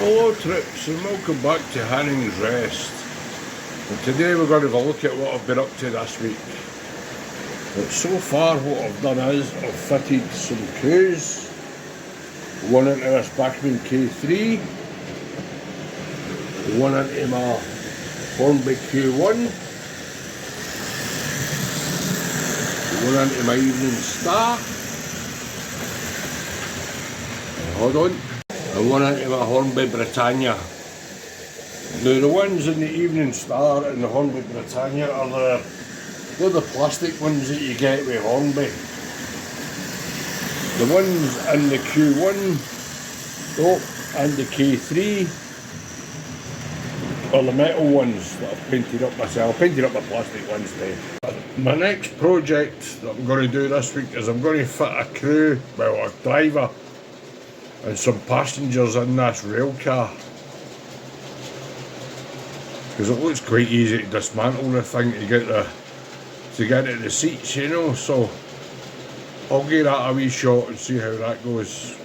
Hello trips and welcome back to Hanning's Rest. And today we're going to have a look at what I've been up to this week. But so far what I've done is I've fitted some crews, one into this Bachmann K3, one into my Hornby Q1, one into my Evening Star, hold on, and one into my Hornby Britannia. Now the ones in the Evening Star and the Hornby Britannia are they're the plastic ones that you get with Hornby. The ones in the Q1 and the K3 are the metal ones that I've painted up myself. Painted up the plastic ones today. My next project that I'm going to do this week is I'm going to fit a crew, well a driver and some passengers in this rail car. Because it looks quite easy to dismantle the thing to get to the seats, you know, so I'll give that a wee shot and see how that goes.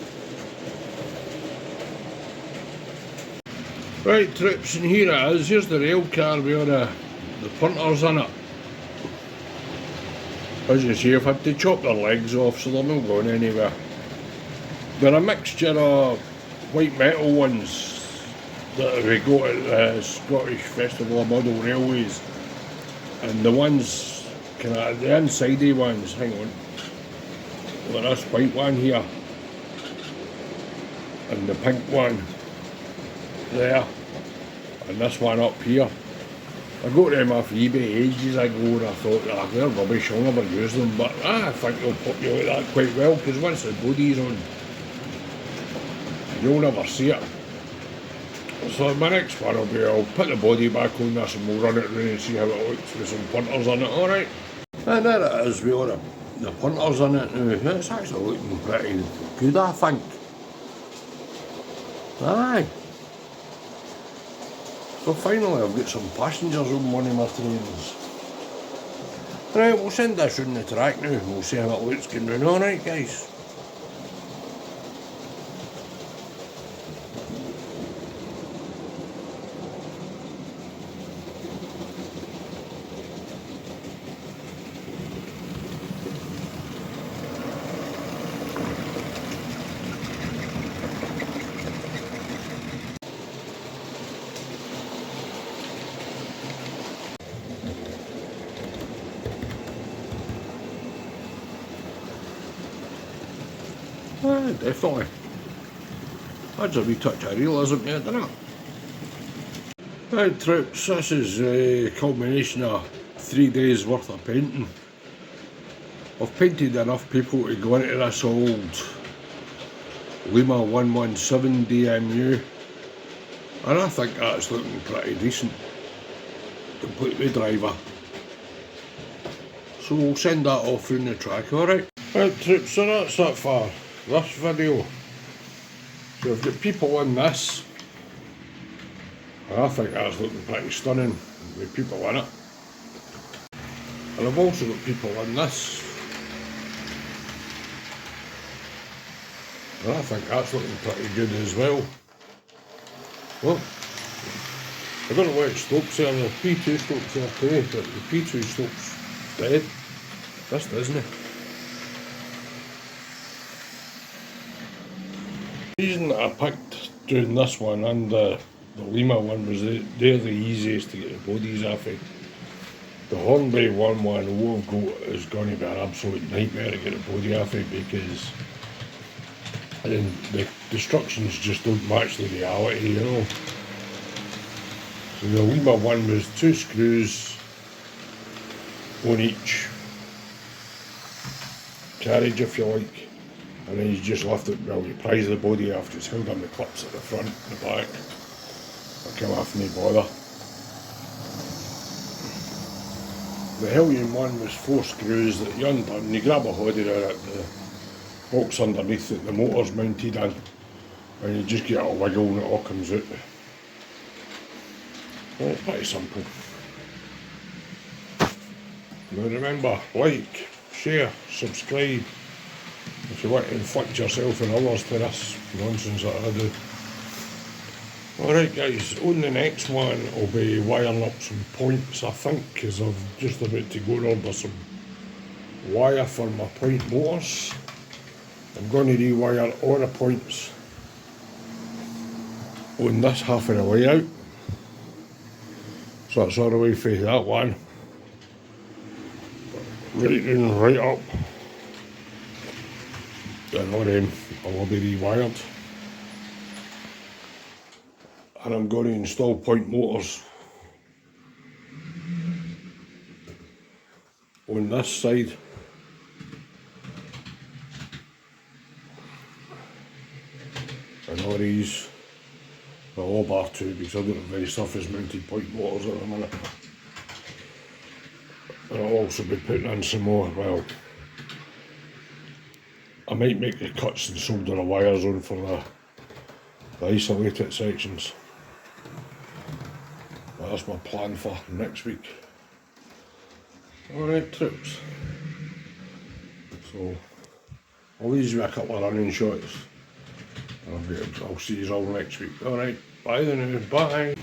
Right trips, and here it is, here's the rail car with all the punters in it. As you see, I've had to chop their legs off so they're not going anywhere. They're a mixture of white metal ones that we got at the Scottish Festival of Model Railways, and the ones, the insidey ones, hang on, like this white one here, and the pink one there, and this one up here. I got them off eBay ages ago and I thought, they're rubbish, I'll never use them, but I think they'll populate that quite well, because once the body's on, you'll never see it. So my next one will be, I'll put the body back on this and we'll run it around and see how it looks with some punters in it, alright? And there it is with all the punters in it now. It's actually looking pretty good, I think. Aye. So finally I've got some passengers on one of my trains. Right, we'll send this round the track now and we'll see how it looks going round, alright guys? Definitely. Adds a wee touch of realism to it, doesn't it? Right trips, this is a culmination of 3 days worth of painting. I've painted enough people to go into this old Lima 117 DMU, and I think that's looking pretty decent, complete with driver. So we'll send that off round the track, alright? Right trips, so that's that far. This video. So I've got people in this, and I think that's looking pretty stunning with people in it. And I've also got people in this, and I think that's looking pretty good as well. Well, I don't know which stopes there, the P2 stopes there too, but the P2 stopes dead. This doesn't it? The reason that I picked doing this one and the Lima one was they're the easiest to get the bodies off of. The Hornby one what I've got is going to be an absolute nightmare to get the body off of, because the instructions just don't match the reality, you know. So the Lima one was 2 screws on each carriage, if you like. And then you just lift it, well, you prise the body off, just hold on the clips at the front and the back. They'll come off, no bother. The Hellion one was 4 screws that you undone, you grab a hodder out at the box underneath that the motor's mounted in, and you just get a wiggle and it all comes out. Well, it's pretty simple. Now remember, like, share, subscribe, if you want to inflict yourself and others to this nonsense that I do. Alright guys, on the next one I'll be wiring up some points I think, because I'm just about to go and order some wire for my point motors. I'm going to rewire all the points on this half of the layout. So that's all the way for that one. Right in, right up. And all them will be rewired. And I'm going to install point motors on this side. And all these will all bar two, because I don't have any surface mounted point motors at the minute. And I'll also be putting in some more, well, I might make the cuts and solder the wires on for the isolated sections. But that's my plan for next week. Alright troops. So I'll leave you a couple of running shots. I'll see you all next week. Alright, bye then, bye.